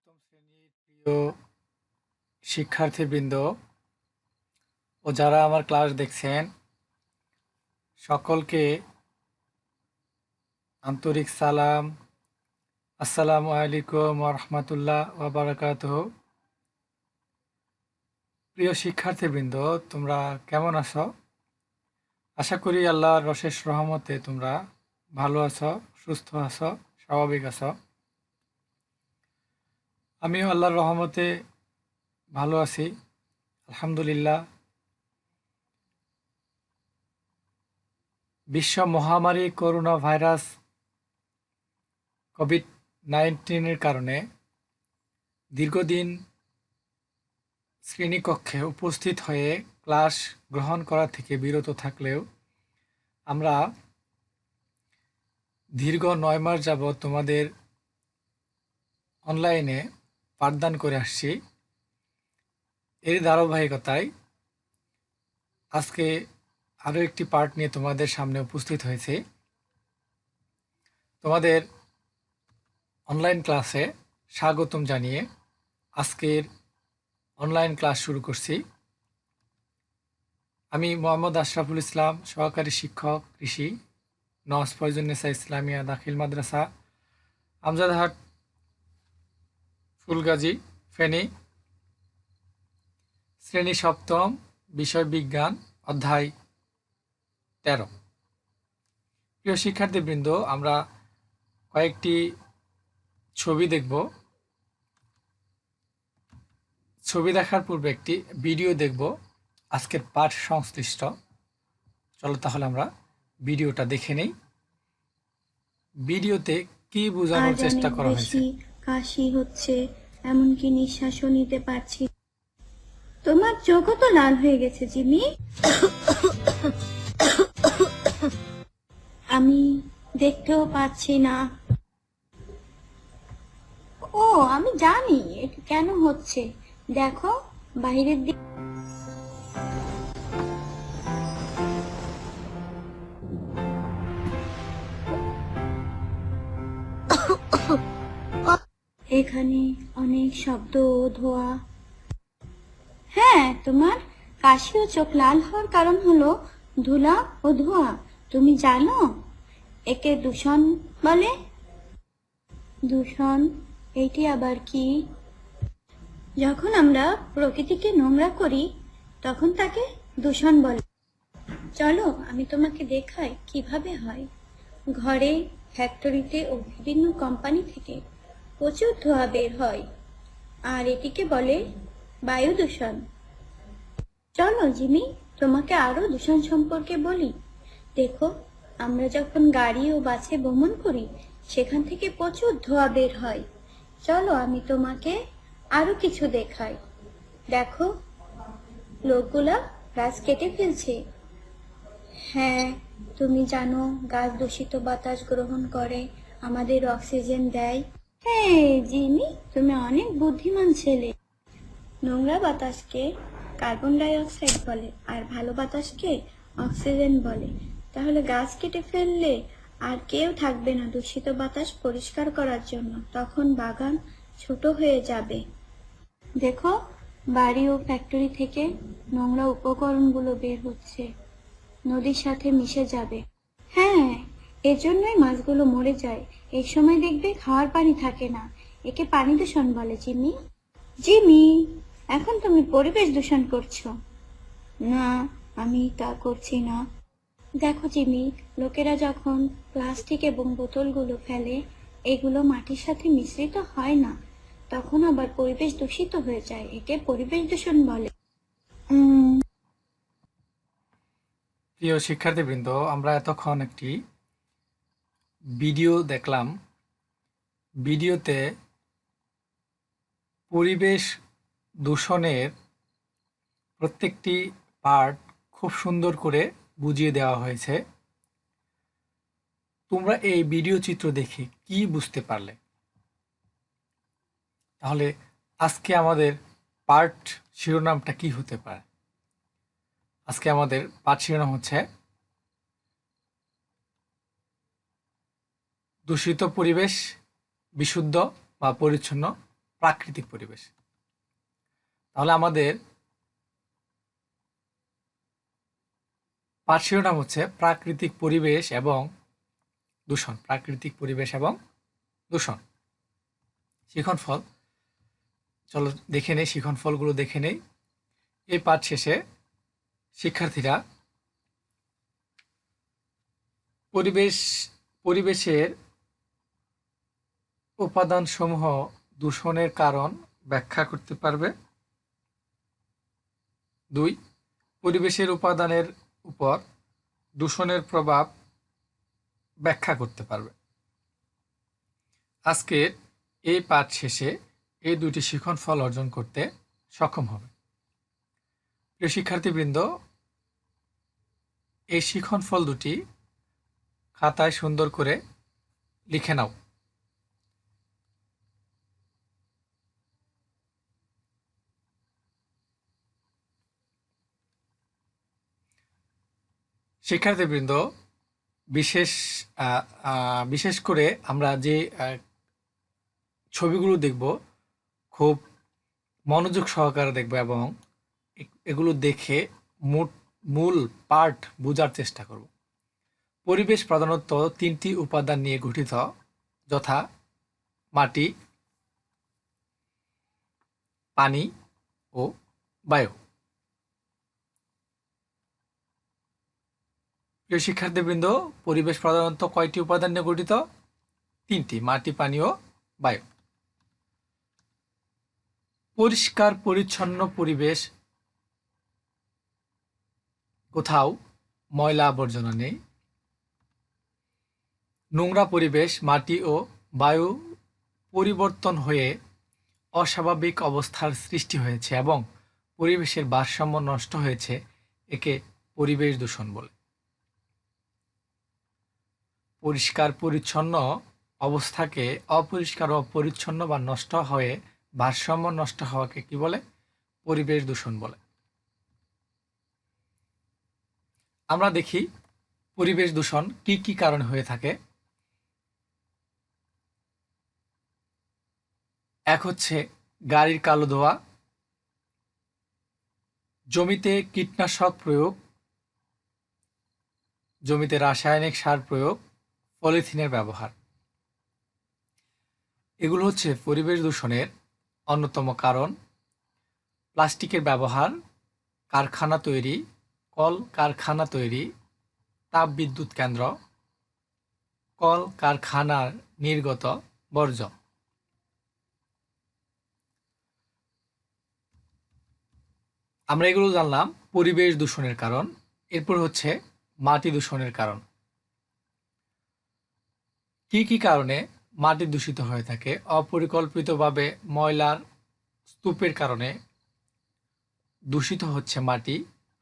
সপ্তম শ্রেণীর প্রিয় শিক্ষার্থীবৃন্দ ও যারা আমার ক্লাস দেখছেন সকলকে আন্তরিক সালাম। আসসালামু আলাইকুম ওয়া রাহমাতুল্লাহ ওয়া বারাকাতুহু। প্রিয় শিক্ষার্থীবৃন্দ, তোমরা কেমন আছো? আশা করি আল্লাহর অশেষ রহমতে তোমরা ভালো আছো, সুস্থ আছো, স্বাভাবিক আছো। আমিও আল্লাহর রহমতে ভালো আছি, আলহামদুলিল্লাহ। বিশ্ব মহামারী করোনা ভাইরাস কোভিড-19 কারণে দীর্ঘদিন শ্রেণীকক্ষে উপস্থিত হয়ে ক্লাস গ্রহণ করা থেকে বিরত থাকলেও আমরা দীর্ঘ ৯ মাস যাবৎ তোমাদের অনলাইনে পাঠদান করে আসছি। এর ধারাবাহিকতায় আজকে আরও একটি পার্ট নিয়ে তোমাদের সামনে উপস্থিত হয়েছে। তোমাদের অনলাইন ক্লাসে স্বাগতম জানিয়ে আজকের অনলাইন ক্লাস শুরু করছি। আমি মোহাম্মদ আশরাফুল ইসলাম, সহকারী শিক্ষক কৃষি, নওয়াজ ফয়জুন্নেসা ইসলামিয়া দাখিল মাদ্রাসা, আমজাদহাট, ফুলগাজী, ফেনী। শ্রেণী সপ্তম, বিষয় বিজ্ঞান, অধ্যায় ১৩। প্রিয় শিক্ষার্থীবৃন্দ, আমরা কয়েকটি ছবি দেখব। ছবি দেখার পূর্বে একটি ভিডিও দেখব আজকের পাঠ সংশ্লিষ্ট। চলো তাহলে আমরা ভিডিওটা দেখে নেই। ভিডিওতে কি বোঝানোর আজ চেষ্টা অনেক করা হয়েছে? বেশি কাশি হচ্ছে, এমনকি নিঃশ্বাসও নিতে পারছি। তোমার চোখও তো লাল হয়ে গেছে জিমি। আমি দেখতেও পাচ্ছি না। ও, আমি জানি এটা কেন হচ্ছে। দেখো বাইরের দিক। এখানে অনেক শব্দ ও ধোঁয়া। হ্যাঁ, তোমার কাশি ও চোখ লাল হওয়ার কারণ হলো ধুলা ও ধোঁয়া। তুমি জানো একে দূষণ বলে? দূষণ এটি আবার কি? যখন আমরা প্রকৃতিকে নোংরা করি তখন তাকে দূষণ বলে। চলো আমি তোমাকে দেখাই কিভাবে হয়। ঘরে, ফ্যাক্টরিতে ও বিভিন্ন কোম্পানি থেকে প্রচুর ধোঁয়া বের হয়, আর এটিকে বলে বায়ু দূষণ। চলো জিমি, তোমাকে আরো দূষণ সম্পর্কে বলি। দেখো, আমরা যখন গাড়ি ও বাসে ভ্রমণ করি সেখান থেকে প্রচুর ধোঁয়া বের হয়। চলো আমি তোমাকে আরো কিছু দেখাই। দেখো, লোকগুলা গাছ কেটে ফেলছে। হ্যাঁ, তুমি জানো গাছ দূষিত বাতাস গ্রহণ করে আমাদের অক্সিজেন দেয়। হ্যাঁ জিমি, তুমি অনেক বুদ্ধিমান ছেলে। নোংরা বাতাসকে কার্বন ডাই অক্সাইড বলে আর ভালো বাতাসকে অক্সিজেন বলে। তাহলে গাছ কেটে ফেললে আর কেউ থাকবে না দূষিত বাতাস পরিষ্কার করার জন্য। তখন বাগান ছোট হয়ে যাবে। দেখো, বাড়ি ও ফ্যাক্টরি থেকে নোংরা উপকরণগুলো বের হচ্ছে, নদীর সাথে মিশে যাবে। হ্যাঁ, এজন্যই মাছগুলো মরে যায়। এই সময় দেখবে খাওয়ার পানি থাকে না। একে পানি দূষণ বলে জিমি। জিমি, এখন তুমি পরিবেশ দূষণ করছো। না, আমি তা করছি না। দেখো জিমি, লোকেরা যখন প্লাস্টিক এবং বোতলগুলো ফেলে, এগুলো মাটির সাথে মিশ্রিত হয় না, তখন আবার পরিবেশ দূষিত হয়ে যায়। একে পরিবেশ দূষণ বলে। প্রিয় শিক্ষার্থীবৃন্দ, আমরা এতক্ষণ একটি ভিডিও দেখলাম। ভিডিওতে পরিবেশ দূষণের প্রত্যেকটি পার্ট খুব সুন্দর করে বুঝিয়ে দেওয়া হয়েছে। তোমরা এই ভিডিও চিত্র দেখে কি বুঝতে পারলে? তাহলে আজকে আমাদের পার্ট শিরোনামটা কি হতে পারে? আজকে আমাদের পাঠ শিরোনাম হচ্ছে দূষিত পরিবেশ, বিশুদ্ধ বা পরিচ্ছন্ন প্রাকৃতিক পরিবেশ। তাহলে আমাদের পাঠ শিরোনাম হচ্ছে প্রাকৃতিক পরিবেশ এবং দূষণ। প্রাকৃতিক পরিবেশ এবং দূষণ। শিখনফল, চলো দেখে নেই, শিখনফলগুলো দেখে নেই। এই পাঠ শেষে শিক্ষার্থীরা পরিবেশের উপাদানসমূহ দূষণের কারণ ব্যাখ্যা করতে পারবে। 2, পরিবেশের উপাদানের উপর দূষণের প্রভাব ব্যাখ্যা করতে পারবে। আজকের এই পাঠ শেষে এই দুটি শিখনফল অর্জন করতে সক্ষম হবে। প্রিয় শিক্ষার্থীবৃন্দ, এই শিখনফল দুটি খাতায় সুন্দর করে লিখে নাও। শিক্ষার্থীবৃন্দ, বিশেষ করে আমরা যে ছবিগুলো দেখব খুব মনোযোগ সহকারে দেখব এবং এগুলো দেখে মূল পার্ট বোঝার চেষ্টা করব। পরিবেশ প্রধানত 3টি উপাদান নিয়ে গঠিত, যথা মাটি, পানি ও বায়ু। প্রিয় শিক্ষার্থীবৃন্দ, পরিবেশ প্রধানত কয়টি উপাদান নিয়ে গঠিত? 3টি, মাটি, পানি ও বায়ু। পরিষ্কার পরিচ্ছন্ন পরিবেশ, কোথাও ময়লা আবর্জনা নেই। নোংরা পরিবেশ, মাটি ও বায়ু পরিবর্তন হয়ে অস্বাভাবিক অবস্থার সৃষ্টি হয়েছে এবং পরিবেশের ভারসাম্য নষ্ট হয়েছে, একে পরিবেশ দূষণ বলে। পরিষ্কার পরিচ্ছন্ন অবস্থাকে অপরিষ্কার ও পরিচ্ছন্ন বা নষ্ট হয়ে ভারসাম্য নষ্ট হওয়াকে কি বলে? পরিবেশ দূষণ বলে। আমরা দেখি পরিবেশ দূষণ কি কি কারণে হয়ে থাকে। এক হচ্ছে গাড়ির কালো ধোঁয়া, জমিতে কীটনাশক প্রয়োগ, জমিতে রাসায়নিক সার প্রয়োগ, পলিথিনের ব্যবহার। এগুলো হচ্ছে পরিবেশ দূষণের অন্যতম কারণ। প্লাস্টিকের ব্যবহার, কারখানা তৈরি, কল কারখানা তৈরি, তাপবিদ্যুৎ কেন্দ্র, কল কারখানার নির্গত বর্জ্য। আমরা এগুলো জানলাম পরিবেশ দূষণের কারণ। এরপর হচ্ছে মাটি দূষণের কারণ। কি কি কারণে মাটি দূষিত হয়ে থাকে? অপরিকল্পিতভাবে ময়লার স্তূপের কারণে দূষিত হচ্ছে মাটি,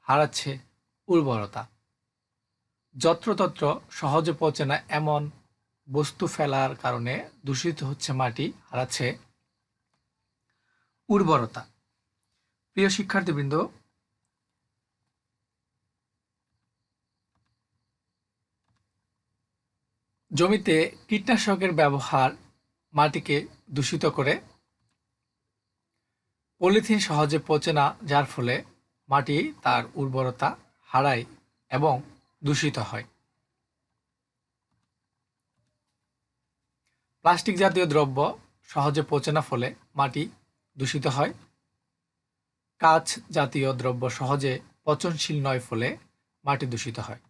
হারাচ্ছে উর্বরতা। যত্রতত্র সহজে পচে না এমন বস্তু ফেলার কারণে দূষিত হচ্ছে মাটি, হারাচ্ছে উর্বরতা। প্রিয় শিক্ষার্থীবৃন্দ, জমিতে কীটনাশকের ব্যবহার মাটিকে দূষিত করে। পলিথিন সহজে পচে না, যার ফলে মাটি তার উর্বরতা হারায় এবং দূষিত হয়। প্লাস্টিক জাতীয় দ্রব্য সহজে পচে না, ফলে মাটি দূষিত হয়। কাঁচ জাতীয় দ্রব্য সহজে পচনশীল নয়, ফলে মাটি দূষিত হয়।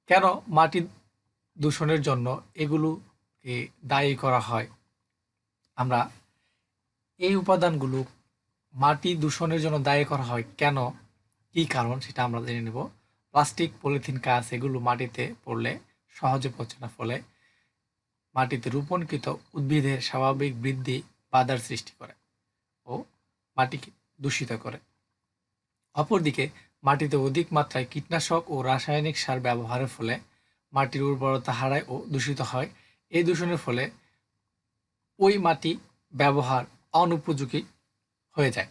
কেন মাটি দূষণের জন্য এগুলোকে দায়ী করা হয়? আমরা এই উপাদানগুলো মাটি দূষণের জন্য দায়ী করা হয় কেন, কি কারণ, সেটা আমরা জেনে নেব। প্লাস্টিক, পলিথিন, কাঁচ এগুলো মাটিতে পড়লে সহজে পচে না, ফলে মাটিতে রোপণকৃত উদ্ভিদের স্বাভাবিক বৃদ্ধি বাধার সৃষ্টি করে ও মাটিকে দূষিত করে। অপরদিকে মাটিতে অধিক মাত্রায় কীটনাশক ও রাসায়নিক সার ব্যবহারের ফলে মাটির উর্বরতা হারায় ও দূষিত হয়। এই দূষণের ফলে ওই মাটি ব্যবহার অনুপযোগী হয়ে যায়।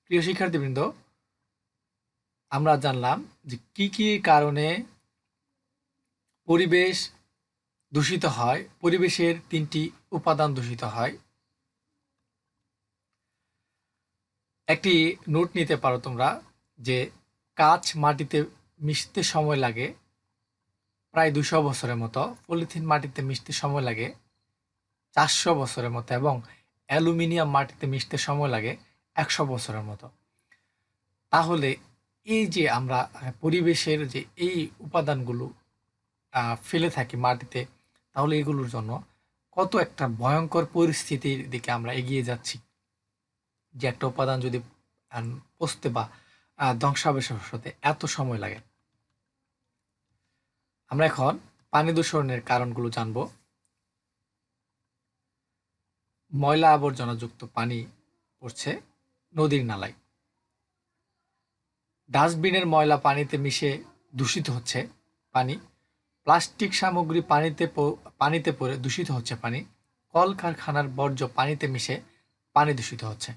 প্রিয় শিক্ষার্থীবৃন্দ, আমরা জানলাম যে কি কি কারণে পরিবেশ দূষিত হয়, পরিবেশের 3টি উপাদান দূষিত হয়। একটি নোট নিতে পারো তোমরা যে কাঁচ মাটিতে মিশতে সময় লাগে প্রায় 200 বছরের মতো, পলিথিন মাটিতে মিশতে সময় লাগে 400 বছরের মতো এবং অ্যালুমিনিয়াম মাটিতে মিশতে সময় লাগে 100 বছরের মতো। তাহলে এই যে আমরা পরিবেশের যে এই উপাদানগুলো ফেলে থাকি মাটিতে, তাহলে এগুলোর জন্য কত একটা ভয়ঙ্কর পরিস্থিতির দিকে আমরা এগিয়ে যাচ্ছি। যে একটা উপাদান যদি পচতে বা ধ্বংসাবশেষ হতে এত সময় লাগে। আমরা এখন পানি দূষণের কারণগুলো জানব। ময়লা আবর্জনাযুক্ত পানি পড়ছে নদীর নালায়। ডাস্টবিনের ময়লা পানিতে মিশে দূষিত হচ্ছে পানি। প্লাস্টিক সামগ্রী পানিতে পড়ে দূষিত হচ্ছে পানি। কলকারখানার বর্জ্য পানিতে মিশে পানি দূষিত হচ্ছে।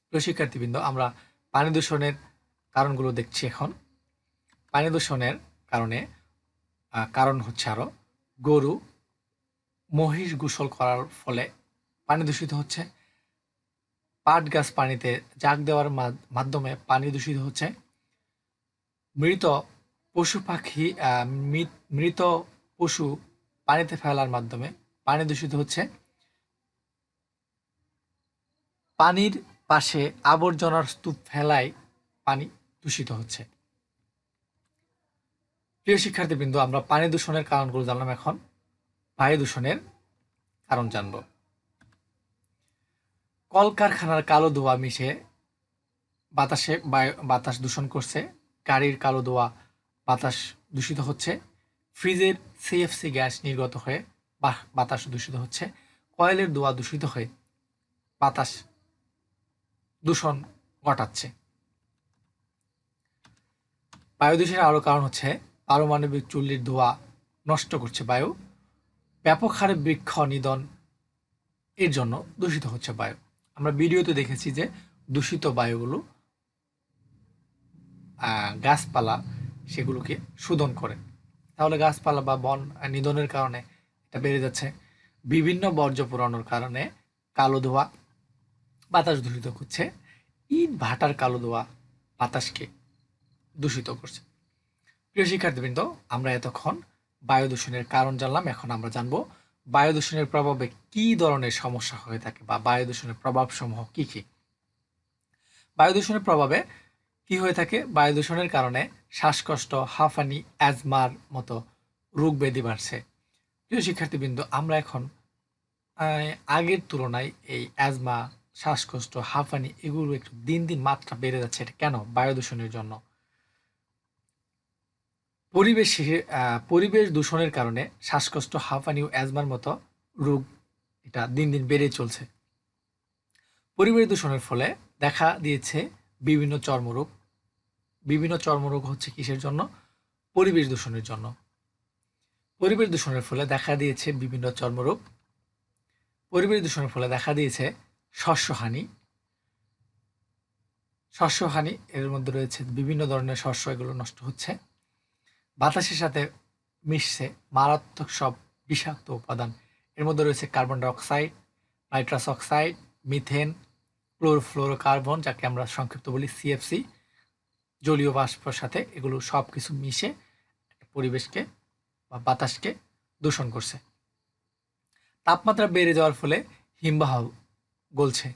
প্রিয় শিক্ষার্থীবৃন্দ, আমরা পানি দূষণের কারণগুলো দেখছি এখন। পানি দূষণের কারণ হচ্ছে আরো গরু মহিষ গোসল করার ফলে পানি দূষিত হচ্ছে। পাট গাছ পানিতে জাগ দেওয়ার মাধ্যমে পানি দূষিত হচ্ছে। মৃত পশু পাখি মৃত পশু পানিতে ফেলার মাধ্যমে পানি দূষিত হচ্ছে। পানির পাশে আবর্জনার স্তূপ ফেলায় পানি দূষিত হচ্ছে। প্রিয় শিক্ষার্থীবৃন্দ, আমরা পানি দূষণের কারণগুলো জানলাম। এখন বায়ু দূষণের কারণ জানব। কলকারখানার কালো ধোঁয়া মিশে বাতাস দূষণ করছে। গাড়ির কালো ধোঁয়া বাতাস দূষিত হচ্ছে। ফ্রিজের সিএফসি গ্যাস নির্গত হয়ে বাতাস দূষিত হচ্ছে। কয়েলের ধোঁয়া দূষিত হয়ে বাতাস দূষণ ঘটাচ্ছে। বায়ু দূষণের আরো কারণ হচ্ছে পারমাণবিক চুল্লির ধোঁয়া নষ্ট করছে বায়ু। ব্যাপক হারে বৃক্ষ নিধন এর জন্য দূষিত হচ্ছে বায়ু। আমরা ভিডিওতে দেখেছি যে দূষিত বায়ুগুলো গাছপালা সেগুলোকে শোধন করে। তাহলে গাছপালা বা বন নিধনের কারণে এটা বেড়ে যাচ্ছে। বিভিন্ন বর্জ্য পোড়ানোর কারণে কালো ধোঁয়া বাতাস দূষিত করছে। ইট ভাটার কালো ধোঁয়া বাতাসকে দূষিত করছে। প্রিয় শিক্ষার্থীবৃন্দ, আমরা এতক্ষণ বায়ু দূষণের কারণ জানলাম। এখন আমরা জানবো বায়ু দূষণের প্রভাবে কি ধরনের সমস্যা হয়ে থাকে বা বায়ু দূষণের প্রভাব সমূহ কি কি। বায়ু দূষণের প্রভাবে কি হয়ে থাকে? বায়ু দূষণের কারণে শ্বাসকষ্ট, হাঁফানি, অ্যাজমার মতো রোগ ব্যাধি বাড়ছে। প্রিয় শিক্ষার্থীবৃন্দ, আমরা এখন আগের তুলনায় এই অ্যাজমা, শ্বাসকষ্ট, হাঁফানি এগুলো একটু দিন দিন মাত্রা বেড়ে যাচ্ছে। এটা কেন? বায়ু দূষণের জন্য। পরিবেশ দূষণের কারণে শ্বাসকষ্ট, হাঁফানি ও অ্যাজমার মতো রোগ এটা দিন দিন বেড়ে চলছে। পরিবেশ দূষণের ফলে দেখা দিয়েছে বিভিন্ন চর্মরোগ। বিভিন্ন চর্মরোগ হচ্ছে কিসের জন্য? পরিবেশ দূষণের জন্য। পরিবেশ দূষণের ফলে দেখা দিয়েছে বিভিন্ন চর্মরোগ। পরিবেশ দূষণের ফলে দেখা দিয়েছে শস্যহানি। শস্যহানি এর মধ্যে রয়েছে বিভিন্ন ধরনের শস্য, এগুলো নষ্ট হচ্ছে। বাতাসের সাথে মিশছে মারাত্মক সব বিষাক্ত উপাদান। এর মধ্যে রয়েছে carbon dioxide, nitrous oxide, methane, chlorofluorocarbon, যাকে আমরা সংক্ষিপ্ত বলি সিএফসি, জলীয় বাষ্পের সাথে এগুলো সব কিছু মিশে পরিবেশকে বা বাতাসকে দূষণ করছে। তাপমাত্রা বেড়ে যাওয়ার ফলে হিমবাহ গলছে।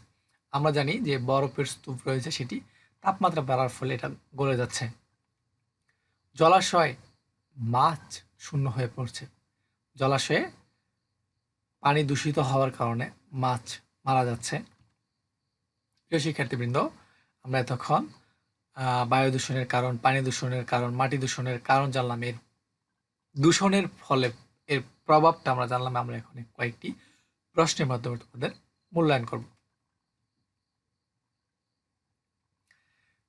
আমরা জানি যে বরফের স্তূপ রয়েছে, সেটি তাপমাত্রা বাড়ার ফলে এটা গলে যাচ্ছে। জলাশয় মাছ শূন্য হয়ে পড়ছে। জলাশয়ে পানি দূষিত হওয়ার কারণে মাছ মারা যাচ্ছে। প্রিয় শিক্ষার্থীবৃন্দ, আমরা এতক্ষণ বায়ু দূষণের কারণ, পানি দূষণের কারণ, মাটি দূষণের কারণ জানলাম। এর দূষণের ফলে এর প্রভাবটা আমরা জানলাম। আমরা এখন কয়েকটি প্রশ্নের মাধ্যমে তোমাদের মূল্যায়ন করব।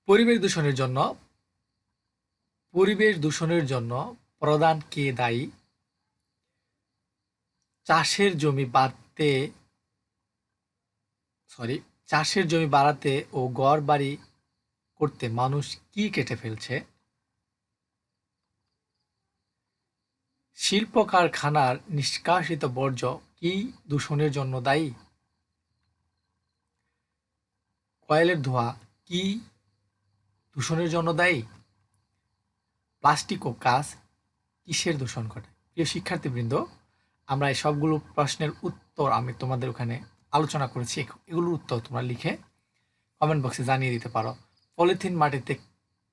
পরিবেশ দূষণের জন্য প্রধান কে দায়ী? চাষের জমি বাড়াতে ও ঘর বাড়ি করতে মানুষ কি কেটে ফেলছে? শিল্প কারখানার নিষ্কাশিত বর্জ্য কি দূষণের জন্য দায়ী? কয়লার ধোঁয়া কি দূষণের জন্য দায়ী? প্লাস্টিক ও কাঁচ কিসের দূষণ ঘটায়? প্রিয় শিক্ষার্থীবৃন্দ, আমরা এই সবগুলো প্রশ্নের উত্তর আমি তোমাদের ওখানে আলোচনা করেছি। এগুলোর উত্তর তোমরা লিখে কমেন্ট বক্সে জানিয়ে দিতে পারো। পলিথিন মাটিতে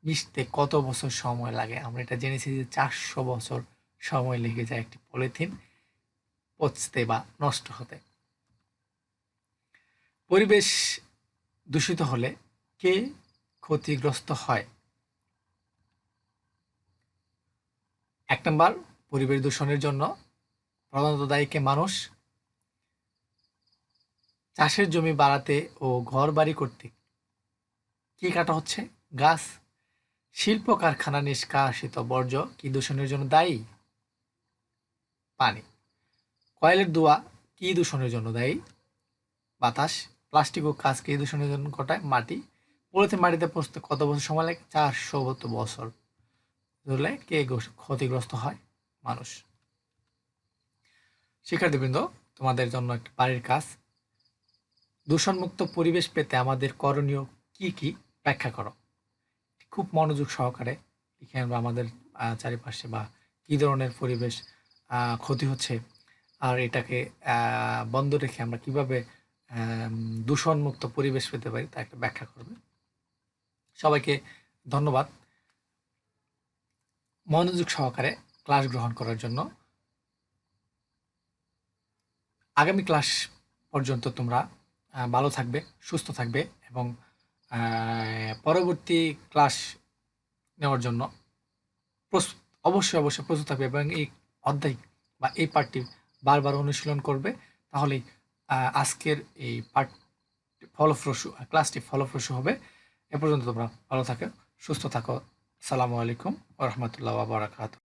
মিশতে কত বছর সময় লাগে? আমরা এটা জেনেছি যে 400 বছর সময় লেগে যায় একটি পলিথিন পচতে বা নষ্ট হতে। পরিবেশ দূষিত হলে কে ক্ষতিগ্রস্ত হয়? 1 নাম্বার, পরিবেশ দূষণের জন্য প্রধানত দায়ী কে? মানুষ। চাষের জমি বাড়াতে ও ঘর বাড়ি করতে কি কাটা হচ্ছে? গাছ। শিল্প কারখানা নিষ্কাশিত বর্জ্য কি দূষণের জন্য দায়ী? পানি। কয়লার ধোঁয়া কি দূষণের জন্য দায়ী? বাতাস। প্লাস্টিক ও কাঁচ কি দূষণের জন্য ঘটায়? মাটি। পলিথিন মাটিতে পচতে কত বছর সময় লাগে? 400 বছর ধরলে কে ক্ষতিগ্রস্ত হয়? মানুষ। শিক্ষার্থীবৃন্দ, তোমাদের জন্য একটা বাড়ির কাজ। দূষণমুক্ত পরিবেশ পেতে আমাদের করণীয় কি কি ব্যাখ্যা করো। খুব মনোযোগ সহকারে লিখে আমরা আমাদের চারিপাশে বা কি ধরনের পরিবেশ ক্ষতি হচ্ছে, আর এটাকে বন্ধ রেখে আমরা কিভাবে দূষণমুক্ত পরিবেশ পেতে পারি তা একটা ব্যাখ্যা করবে। সবাইকে ধন্যবাদ মনোযোগ সহকারে ক্লাস গ্রহণ করার জন্য। আগামী ক্লাস পর্যন্ত তোমরা ভালো থাকবে, সুস্থ থাকবে এবং পরবর্তী ক্লাস নেওয়ার জন্য অবশ্যই প্রস্তুত থাকবে এবং এই অধ্যায় বা এই পাঠটি বারবার অনুশীলন করবে। তাহলেই আজকের এই পাঠ ফলপ্রসূ, ক্লাসটি ফলপ্রসূ হবে। এ পর্যন্ত তোমরা ভালো থাকো, সুস্থ থাকো। আসসালামু আলাইকুম ওয়া রাহমাতুল্লাহি ওয়া বারাকাতুহু।